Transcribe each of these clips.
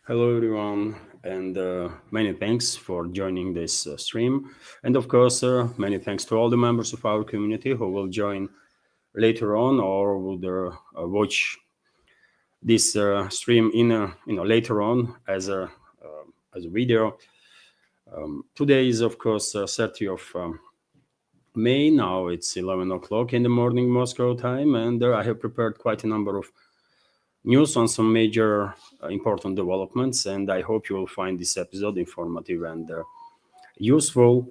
Hello, everyone, and many thanks for joining this stream. And of course, many thanks to all the members of our community who will join later on or will watch this stream in later on as a video. Today is, of course, 30th of May. Now it's 11 o'clock in the morning Moscow time, and I have prepared quite a number of news on some major important developments, and I hope you will find this episode informative and useful.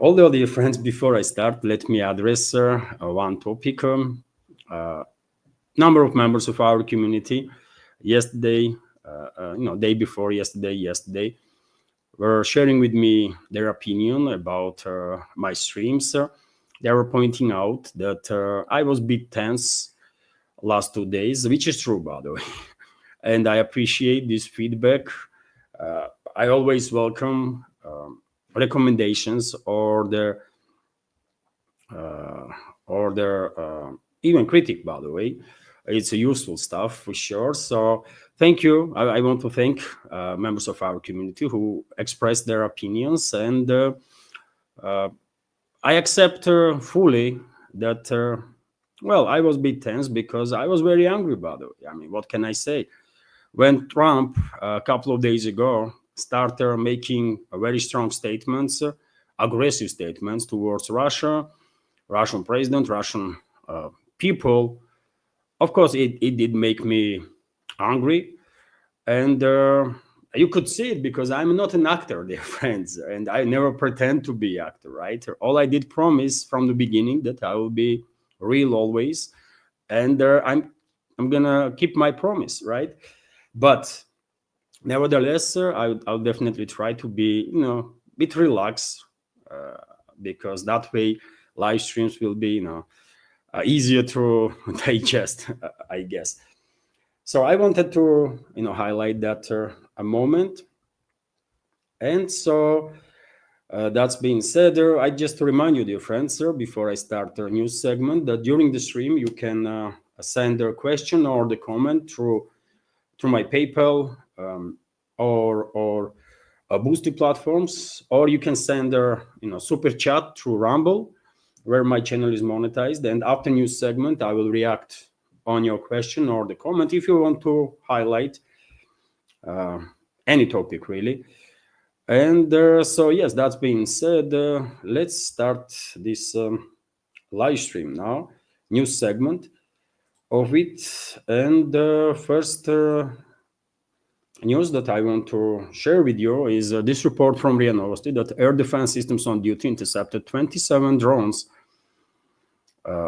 Although, dear friends, before I start, let me address one topic. Number of members of our community yesterday, day before yesterday, were sharing with me their opinion about my streams. They were pointing out that I was a bit tense last 2 days, which is true, by the way. And I appreciate this feedback. I always welcome recommendations or even critique, by the way. It's a useful stuff for sure. So thank you. I want to thank members of our community who expressed their opinions, and I accept fully that. Well, I was a bit tense because I was very angry, by the way. I mean, what can I say? When Trump, a couple of days ago, started making very strong statements, aggressive statements towards Russia, Russian president, Russian people, of course, it did make me angry. And you could see it because I'm not an actor, dear friends, and I never pretend to be actor, right? All I did promise from the beginning that I will be real always, and I'm gonna keep my promise, right? But nevertheless, I'll definitely try to be bit relaxed, because that way live streams will be easier to digest, I guess. So I wanted to highlight that a moment. And so that's being said, I just remind you, dear friends, before I start our news segment, that during the stream you can send a question or the comment through my PayPal or Boosty platforms, or you can send a super chat through Rumble, where my channel is monetized. And after news segment, I will react on your question or the comment if you want to highlight any topic, really. And so, yes, that's being said, let's start this live stream now, news segment of it. And first news that I want to share with you is this report from RIA Novosti that air defense systems on duty intercepted 27 drones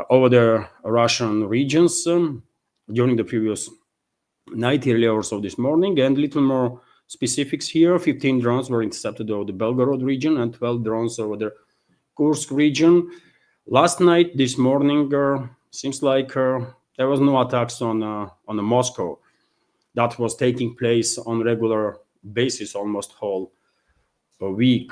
over the Russian regions during the previous night, early hours of this morning. And little more specifics here: 15 drones were intercepted over the Belgorod region and 12 drones over the Kursk region. Last night, this morning, seems like there was no attacks on Moscow. That was taking place on regular basis almost whole a week.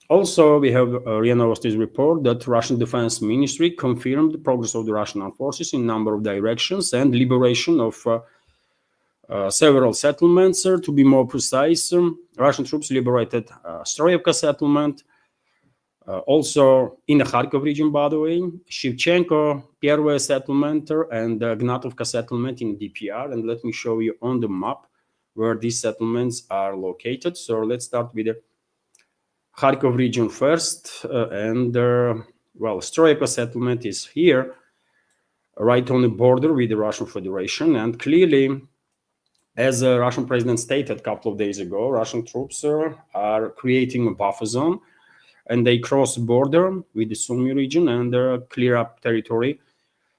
Also, we have RIA Novosti's report that Russian Defense Ministry confirmed the progress of the Russian armed forces in a number of directions and liberation of several settlements. To be more precise, Russian troops liberated Stroyevka settlement, also in the Kharkov region, by the way, Shevchenko, Первое settlement, and Gnatovka settlement in DPR. And let me show you on the map where these settlements are located. So let's start with the Kharkov region first. Well, Stroyevka settlement is here, right on the border with the Russian Federation. And clearly, as the Russian president stated a couple of days ago, Russian troops are creating a buffer zone, and they cross the border with the Sumy region and clear up territory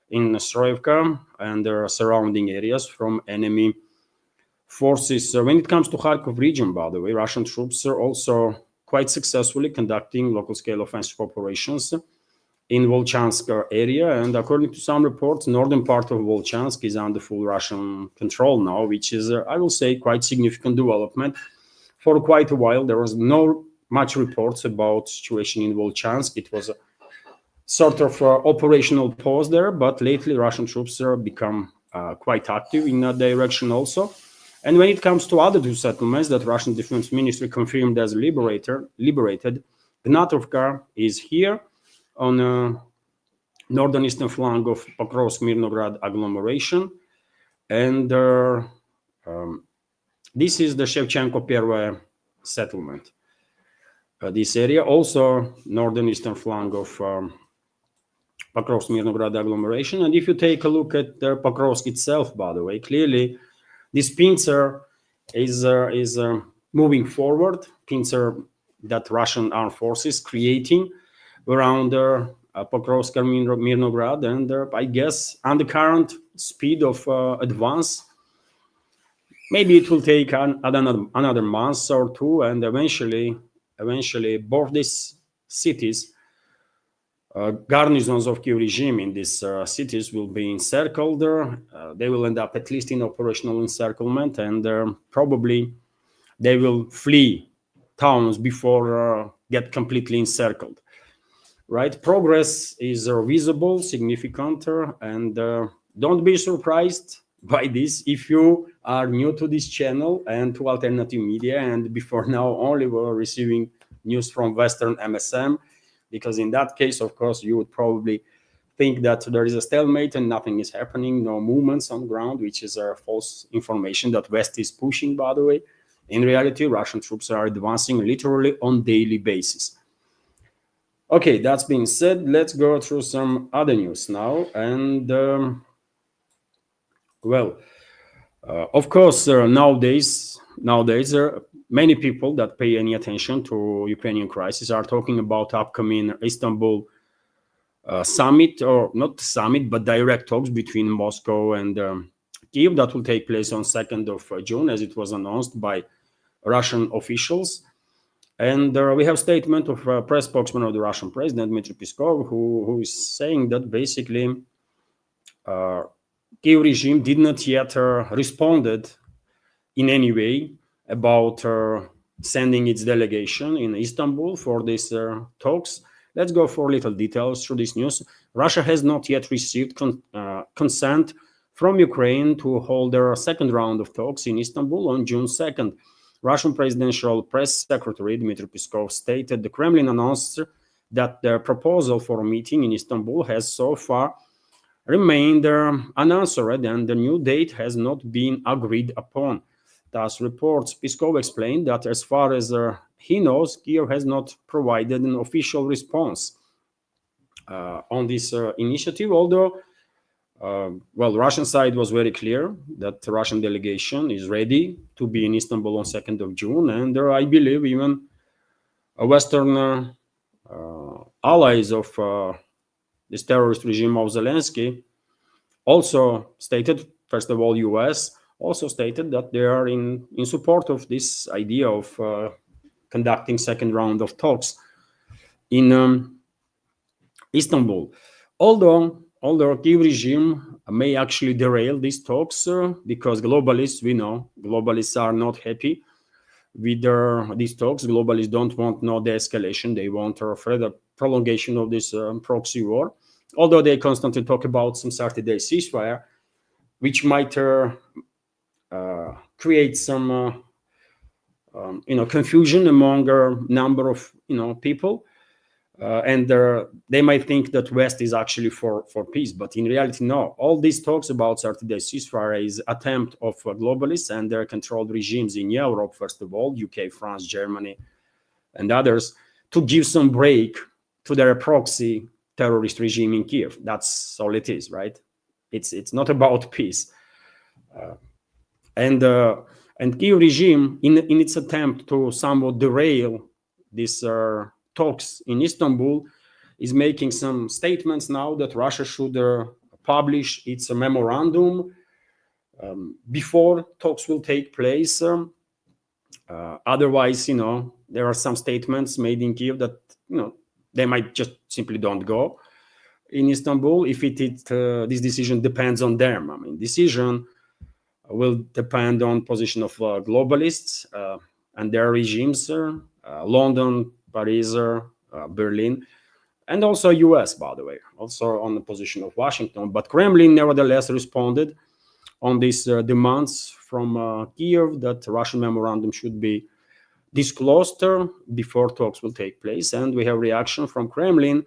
in Stroyevka and their surrounding areas from enemy forces. When it comes to Kharkov region, by the way, Russian troops are also quite successfully conducting local-scale offensive operations in Volchansk area. And according to some reports, northern part of Volchansk is under full Russian control now, which is, I will say, quite significant development. For quite a while, there was no much reports about situation in Volchansk. It was a sort of operational pause there, but lately Russian troops become quite active in that direction also. And when it comes to other two settlements that Russian Defense Ministry confirmed as liberated, Gnatovka is here on northern eastern flank of Pokrovsk-Mirnograd agglomeration, and this is the Shevchenko-Pervoye settlement. This area, also northern eastern flank of Pokrovsk-Mirnograd agglomeration. And if you take a look at Pokrovsk itself, by the way, clearly this pincer is moving forward, pincer that Russian armed forces creating around Pokrovsk and Mirnograd, and I guess on the current speed of advance, maybe it will take another month or two, and eventually both these cities, garrisons of Kiev regime in these cities will be encircled. They will end up at least in operational encirclement, and probably they will flee towns before get completely encircled. Right? Progress is visible, significant, and don't be surprised by this if you are new to this channel and to alternative media, and before now only were receiving news from Western MSM, because in that case, of course, you would probably think that there is a stalemate and nothing is happening, no movements on the ground, which is false information that West is pushing, by the way. In reality, Russian troops are advancing literally on daily basis. Okay, that's being said, let's go through some other news now. And of course, nowadays, many people that pay any attention to Ukrainian crisis are talking about upcoming Istanbul summit, or not summit, but direct talks between Moscow and Kiev that will take place on 2nd of June, as it was announced by Russian officials. And we have a statement of press spokesman of the Russian president, Dmitry Peskov, who is saying that basically Kiev regime did not yet responded in any way about sending its delegation in Istanbul for these talks. Let's go for little details through this news. Russia has not yet received consent from Ukraine to hold their second round of talks in Istanbul on June 2nd. Russian presidential press secretary Dmitry Peskov stated the Kremlin announced that their proposal for a meeting in Istanbul has so far remained unanswered, and the new date has not been agreed upon. Thus, reports Peskov explained that as far as he knows, Kiev has not provided an official response on this initiative, although Russian side was very clear that the Russian delegation is ready to be in Istanbul on 2nd of June, and I believe even Western allies of this terrorist regime of Zelensky also stated, first of all, US also stated that they are in support of this idea of conducting second round of talks in Istanbul. Although Kiev regime may actually derail these talks because globalists, we know, globalists are not happy with these talks. Globalists don't want no de-escalation. They want a further prolongation of this proxy war. Although they constantly talk about some 30-day ceasefire, which might create some confusion among a number of people. And they might think that West is actually for peace, but in reality, no. All these talks about 30-day ceasefire is attempt of globalists and their controlled regimes in Europe, first of all, UK, France, Germany, and others, to give some break to their proxy terrorist regime in Kiev. That's all it is, right? It's not about peace. And Kiev regime, in its attempt to somewhat derail this talks in Istanbul, is making some statements now that Russia should publish its memorandum before talks will take place. Otherwise, there are some statements made in Kiev that they might just simply don't go in Istanbul if this decision depends on them. I mean, decision will depend on position of globalists and their regimes, London, Paris, Berlin, and also US, by the way, also on the position of Washington. But Kremlin nevertheless responded on these demands from Kiev that the Russian memorandum should be disclosed before talks will take place. And we have reaction from Kremlin,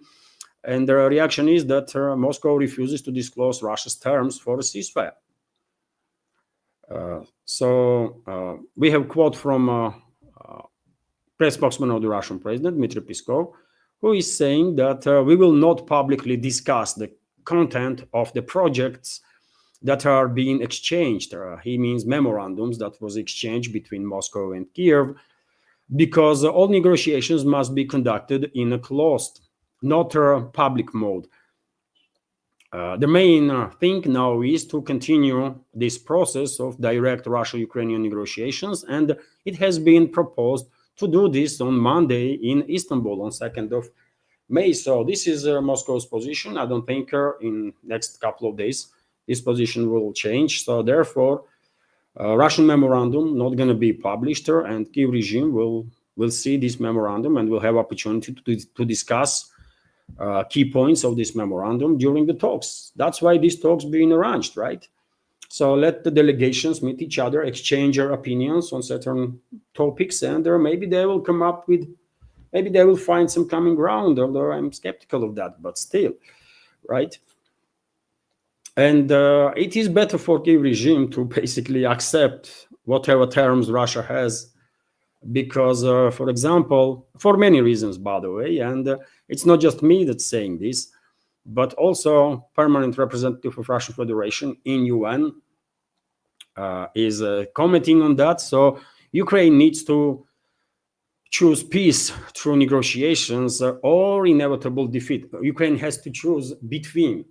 and the reaction is that Moscow refuses to disclose Russia's terms for a ceasefire. So we have a quote from press spokesman of the Russian president, Dmitry Peskov, who is saying that we will not publicly discuss the content of the projects that are being exchanged. He means memorandums that was exchanged between Moscow and Kiev, because all negotiations must be conducted in a closed, not a public mode. The main thing now is to continue this process of direct Russia-Ukrainian negotiations, and it has been proposed to do this on Monday in Istanbul on 2nd of May. So this is Moscow's position. I don't think in next couple of days this position will change. So therefore, Russian memorandum not going to be published, and Kiev regime will see this memorandum and will have opportunity to discuss key points of this memorandum during the talks. That's why these talks being arranged, right? So let the delegations meet each other, exchange their opinions on certain topics, and maybe they will come up with, maybe they will find some common ground, although I'm skeptical of that, but still, right? And it is better for Kiev regime to basically accept whatever terms Russia has, because, for example, for many reasons, by the way, and it's not just me that's saying this, but also permanent representative of Russian Federation in UN is commenting on that. So Ukraine needs to choose peace through negotiations or inevitable defeat. Ukraine has to choose between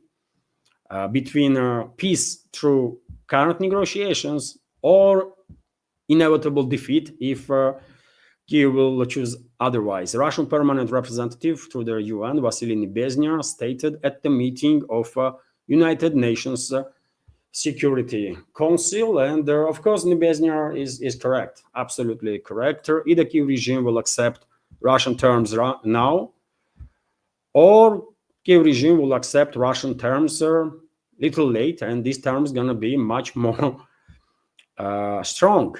peace through current negotiations or inevitable defeat if Kiev will choose otherwise. Russian permanent representative to the UN, Vasily Nebezhny, stated at the meeting of United Nations Security Council, and of course Nebezhny is correct, absolutely correct. Either Kiev regime will accept Russian terms now, or Kiev regime will accept Russian terms little late, and these terms gonna be much more strong,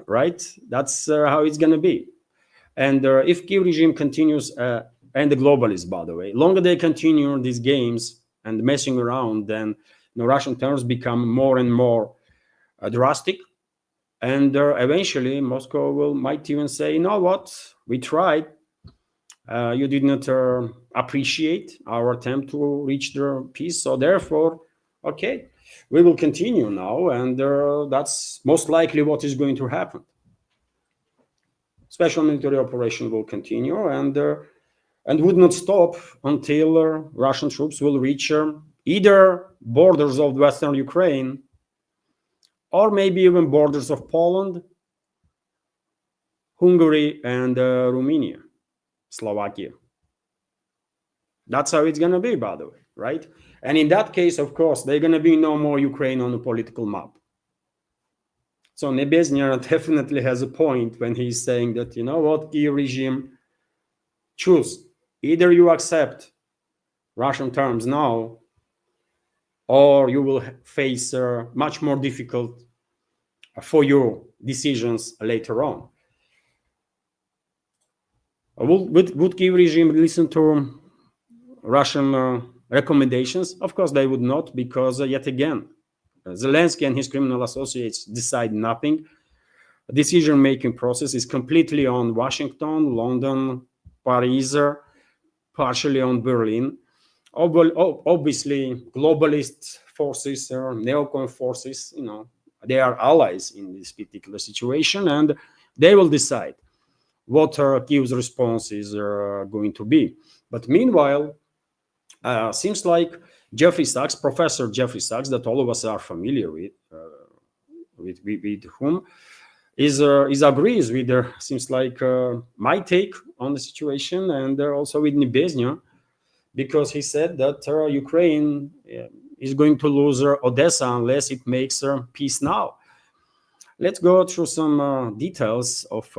right? That's how it's gonna be. And if Kiev regime continues, and the globalists, by the way, longer they continue these games and messing around, then Russian terms become more and more drastic, and eventually Moscow might even say, you know what, we tried. You did not appreciate our attempt to reach the peace, so therefore, okay, we will continue now, and that's most likely what is going to happen. Special military operation will continue, and would not stop until Russian troops will reach either borders of Western Ukraine or maybe even borders of Poland, Hungary, and Romania, Slovakia. That's how it's going to be, by the way, right? And in that case, of course, there's going to be no more Ukraine on the political map. So Nebezhny definitely has a point when he's saying that, you know what, Kiev regime, choose. Either you accept Russian terms now, or you will face much more difficult for your decisions later on. Would Kiev regime listen to Russian recommendations? Of course they would not, because yet again, Zelensky and his criminal associates decide nothing. The decision-making process is completely on Washington, London, Paris, partially on Berlin. Obviously, globalist forces or neocon forces, they are allies in this particular situation, and they will decide what Kiev's response is going to be. But meanwhile, seems like Professor Jeffrey Sachs, that all of us are familiar with whom, is agrees with seems like my take on the situation, and also with Nebezhny, because he said that Ukraine is going to lose Odessa unless it makes peace now. Let's go through some details of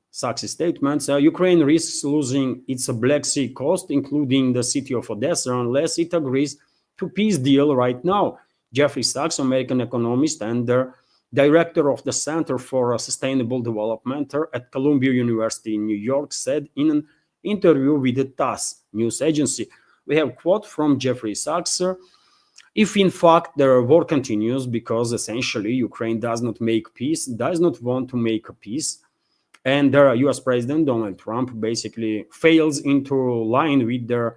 Sachs' statements. Ukraine risks losing its Black Sea coast, including the city of Odessa, unless it agrees to peace deal right now. Jeffrey Sachs, American economist and director of the Center for Sustainable Development at Columbia University in New York, said in an interview with the TASS news agency. We have a quote from Jeffrey Sachs. If in fact the war continues because essentially Ukraine does not make peace, does not want to make a peace, and the US President Donald Trump basically fails into line with the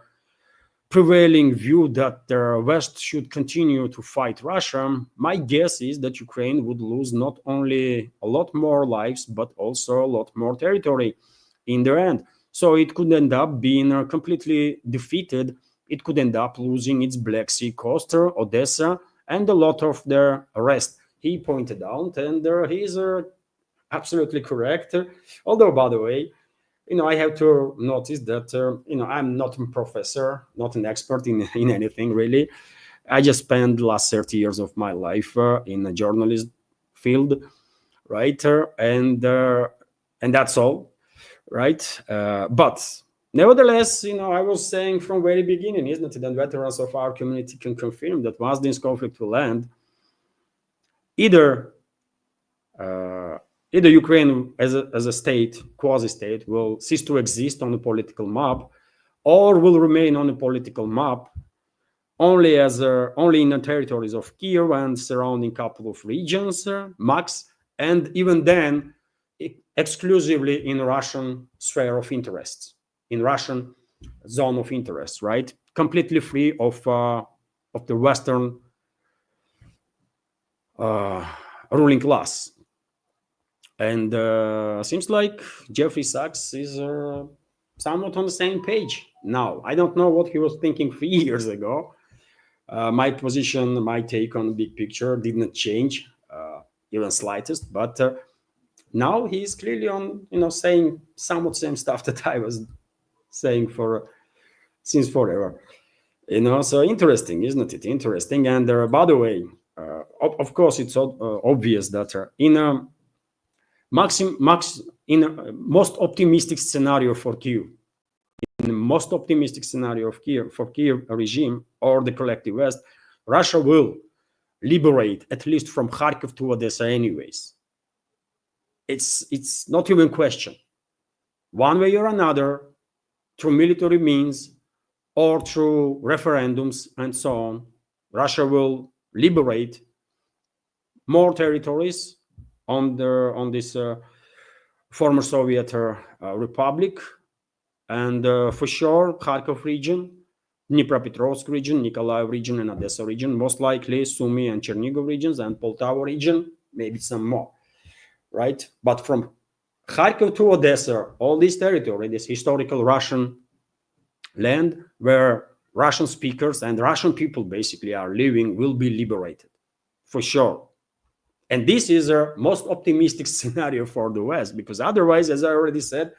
prevailing view that the West should continue to fight Russia, my guess is that Ukraine would lose not only a lot more lives, but also a lot more territory in the end. So it could end up being completely defeated. It could end up losing its Black Sea coast, Odessa, and a lot of the rest. He pointed out, and he's absolutely correct. Although, by the way, I have to notice that, I'm not a professor, not an expert in anything really. I just spent the last 30 years of my life in the journalism field, right? And that's all, right? But nevertheless, I was saying from very beginning, isn't it? And veterans of our community can confirm that once this conflict will end, either Ukraine as a state, quasi-state, will cease to exist on the political map, or will remain on the political map only in the territories of Kiev and surrounding couple of regions, max, and even then exclusively in Russian sphere of interests, in Russian zone of interest, right? Completely free of the Western ruling class. And seems like Jeffrey Sachs is somewhat on the same page now. I don't know what he was thinking 3 years ago. My position, my take on the big picture did not change even slightest. But now he's clearly on, saying somewhat same stuff that I was saying since forever. So interesting, isn't it? Interesting. And by the way, of course, it's obvious that in a most optimistic scenario for Kiev, in the most optimistic scenario for Kiev regime or the collective West, Russia will liberate at least from Kharkiv to Odessa anyways. It's not even question. One way or another, through military means or through referendums and so on, Russia will liberate more territories on this former Soviet republic, and for sure Kharkov region, Dnipropetrovsk region, Nikolaev region, and Odessa region, most likely Sumy and Chernigov regions, and Poltava region, maybe some more, right? But from Kharkov to Odessa, all this territory, this historical Russian land where Russian speakers and Russian people basically are living, will be liberated, for sure. And this is a most optimistic scenario for the West, because otherwise, as I already said,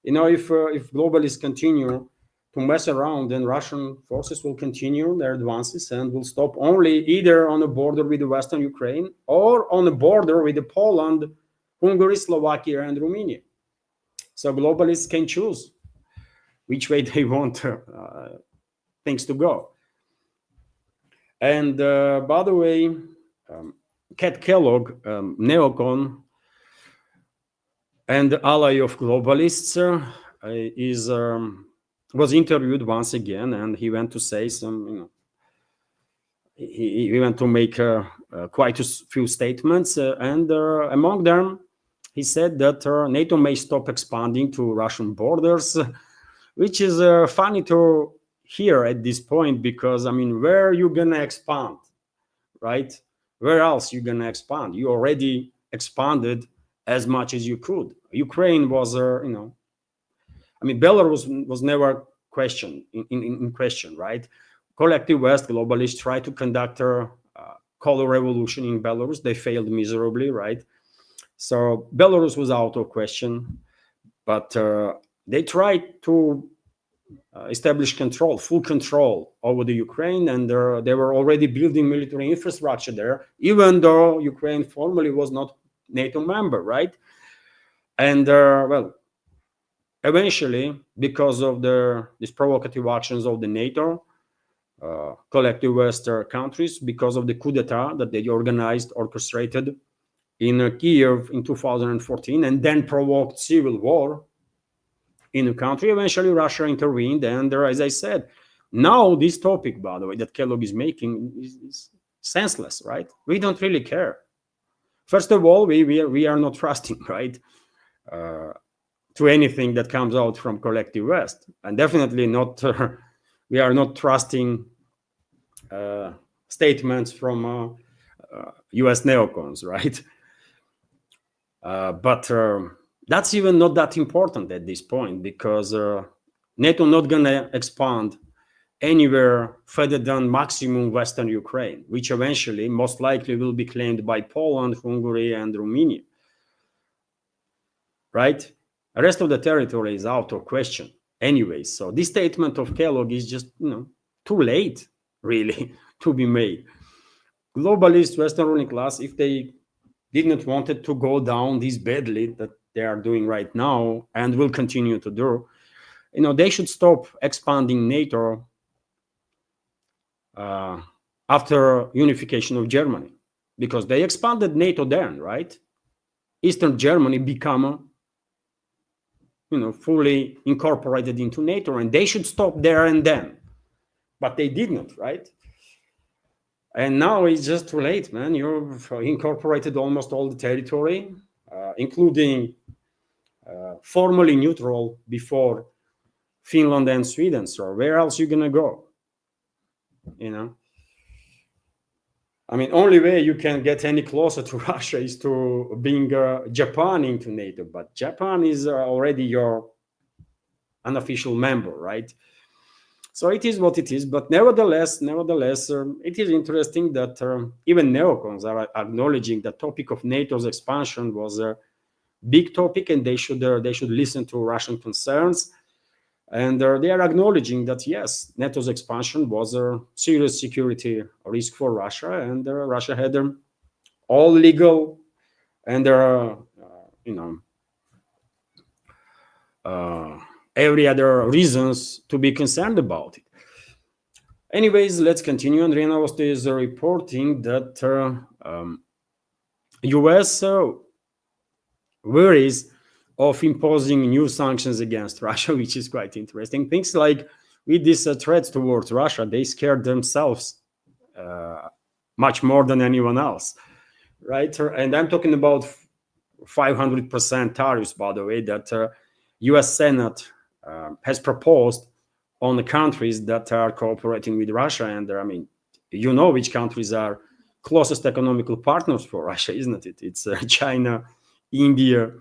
if globalists continue to mess around, then Russian forces will continue their advances and will stop only either on the border with the Western Ukraine or on the border with Poland, Hungary, Slovakia, and Romania. So globalists can choose which way they want things to go. And by the way, Kellogg, neocon and ally of globalists, was interviewed once again, and he went to say some, he went to make quite a few statements, and among them, he said that NATO may stop expanding to Russian borders, which is funny to hear at this point, because where are you gonna expand, right? Where else you gonna expand? You already expanded as much as you could. Ukraine was, Belarus was never questioned in question, right? Collective West globalists tried to conduct a color revolution in Belarus. They failed miserably, right? So Belarus was out of question, but they tried to establish full control over the Ukraine, and they were already building military infrastructure there, even though Ukraine formally was not NATO member, right? And eventually, because of these provocative actions of the NATO, collective Western countries because of the coup d'etat that they orchestrated in Kiev in 2014, and then provoked civil war in the country. Eventually, Russia intervened, and as I said, now this topic, by the way, that Kellogg is making is senseless, right? We don't really care. First of all, we are not trusting, right, to anything that comes out from collective West, and definitely not. We are not trusting statements from U.S. neocons, right? But that's even not that important at this point, because NATO not gonna expand anywhere further than maximum Western Ukraine, which eventually most likely will be claimed by Poland, Hungary, and Romania. Right? The rest of the territory is out of question anyway. So this statement of Kellogg is just, too late, really, to be made. Globalist Western ruling class, if they did not want it to go down this badly that they are doing right now and will continue to do, they should stop expanding NATO after unification of Germany, because they expanded NATO then, right? Eastern Germany become fully incorporated into NATO, and they should stop there and then, but they did not, right? And now it's just too late, man. You've incorporated almost all the territory, including formally neutral before Finland and Sweden. So where else are you gonna go? I mean, only way you can get any closer to Russia is to bring Japan into NATO, but Japan is already your unofficial member, right? So it is what it is, but nevertheless, it is interesting that even neocons are acknowledging the topic of NATO's expansion was a big topic, and they should listen to Russian concerns, and they are acknowledging that yes, NATO's expansion was a serious security risk for Russia, and Russia had all legal and every other reasons to be concerned about it. Anyways, let's continue. Andrea Novosti is reporting that US worries of imposing new sanctions against Russia, which is quite interesting. Things like with these threats towards Russia, they scared themselves much more than anyone else, right? And I'm talking about 500% tariffs, by the way, that US Senate has proposed on the countries that are cooperating with Russia. And I mean, which countries are closest economical partners for Russia, isn't it? It's China, India,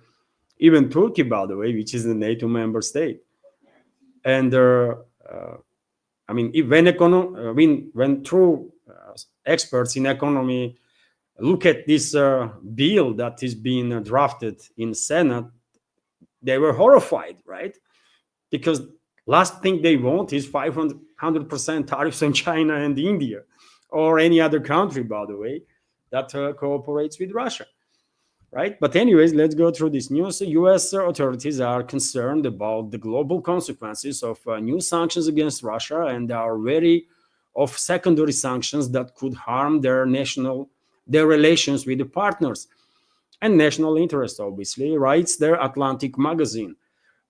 even Turkey, by the way, which is a NATO member state. And I mean, when true experts in economy look at this bill that is being drafted in Senate, they were horrified, right? Because last thing they want is 500% tariffs on China and India, or any other country, by the way, that cooperates with Russia, right? But anyways, let's go through this news. US authorities are concerned about the global consequences of new sanctions against Russia, and are wary of secondary sanctions that could harm their relations with the partners and national interests, obviously, writes their Atlantic magazine.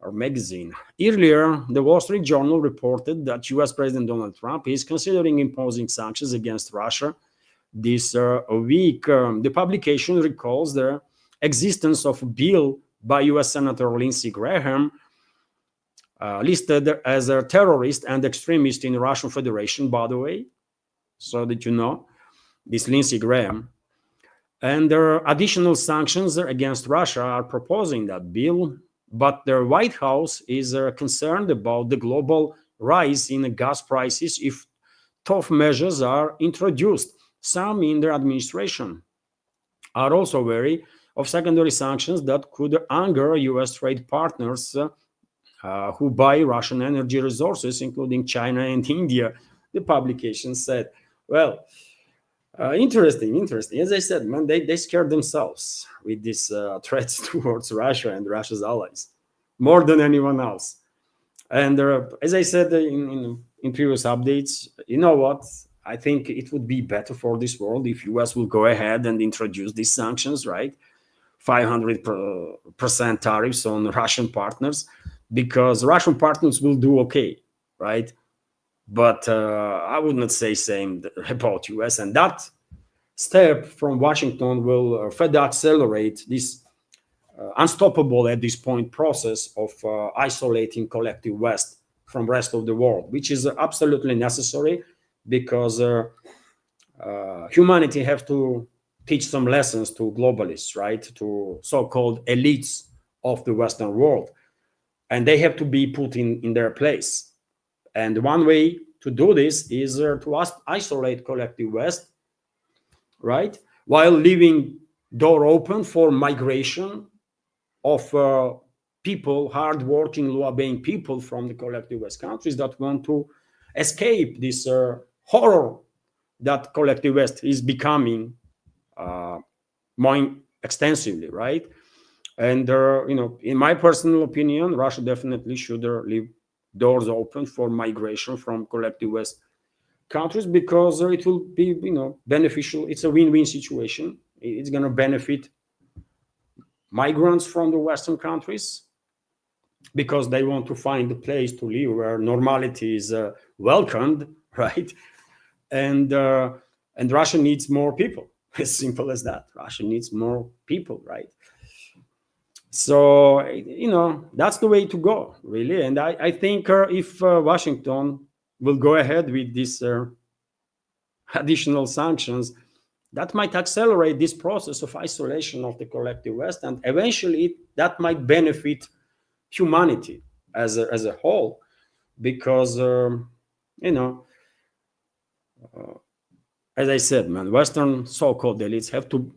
Earlier, the Wall Street Journal reported that US President Donald Trump is considering imposing sanctions against Russia this week. The publication recalls the existence of a bill by US Senator Lindsey Graham, listed as a terrorist and extremist in the Russian Federation, by the way, so that you know, this Lindsey Graham. And there are additional sanctions against Russia are proposing that bill, but the White House is concerned about the global rise in gas prices if tough measures are introduced. Some in their administration are also wary of secondary sanctions that could anger US trade partners who buy Russian energy resources, including China and India, the publication said. Well, interesting. As I said, man, they scared themselves with these threats towards Russia and Russia's allies more than anyone else. And as I said in previous updates, you know what? I think it would be better for this world if US will go ahead and introduce these sanctions, right? 500% tariffs on Russian partners, because Russian partners will do okay, right? But I would not say same about US, and that step from Washington will further accelerate this unstoppable at this point process of isolating collective West from rest of the world, which is absolutely necessary because humanity have to teach some lessons to globalists, right? To so-called elites of the Western world, and they have to be put in their place. And one way to do this is to isolate collective West, right, while leaving door open for migration of people, hardworking, law-obeying people from the collective West countries that want to escape this horror that collective West is becoming more extensively, right? And in my personal opinion, Russia definitely should leave doors open for migration from collective West countries, because it will be beneficial. It's a win-win situation. It's going to benefit migrants from the Western countries because they want to find a place to live where normality is welcomed, right? And Russia needs more people. As simple as that. Russia needs more people, right? So that's the way to go, really. And I think if Washington will go ahead with these additional sanctions, that might accelerate this process of isolation of the collective West, and eventually that might benefit humanity as a whole, because as I said, man, Western so-called elites have to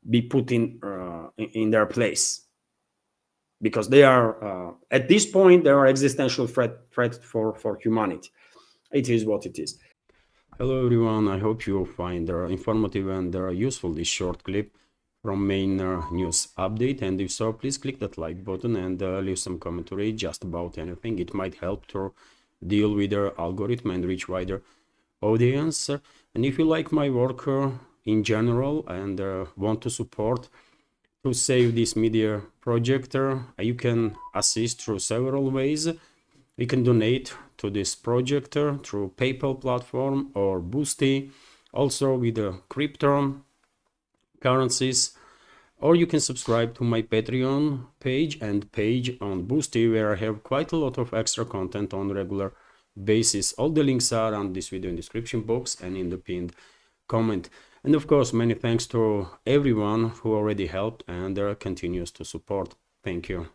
be put in their place, because they are at this point they are existential threat for humanity. It is what it is. Hello everyone, I hope you find informative and useful this short clip from main news update, and if so, please click that like button and leave some commentary just about anything. It might help to deal with the algorithm and reach wider audience. And if you like my work in general and want to support to save this media project, you can assist through several ways. You can donate to this project through PayPal platform or Boosty, also with the crypto currencies, or you can subscribe to my Patreon page and page on Boosty, where I have quite a lot of extra content on regular basis. All the links are on this video in description box and in the pinned comment. And of course, many thanks to everyone who already helped and continues to support. Thank you.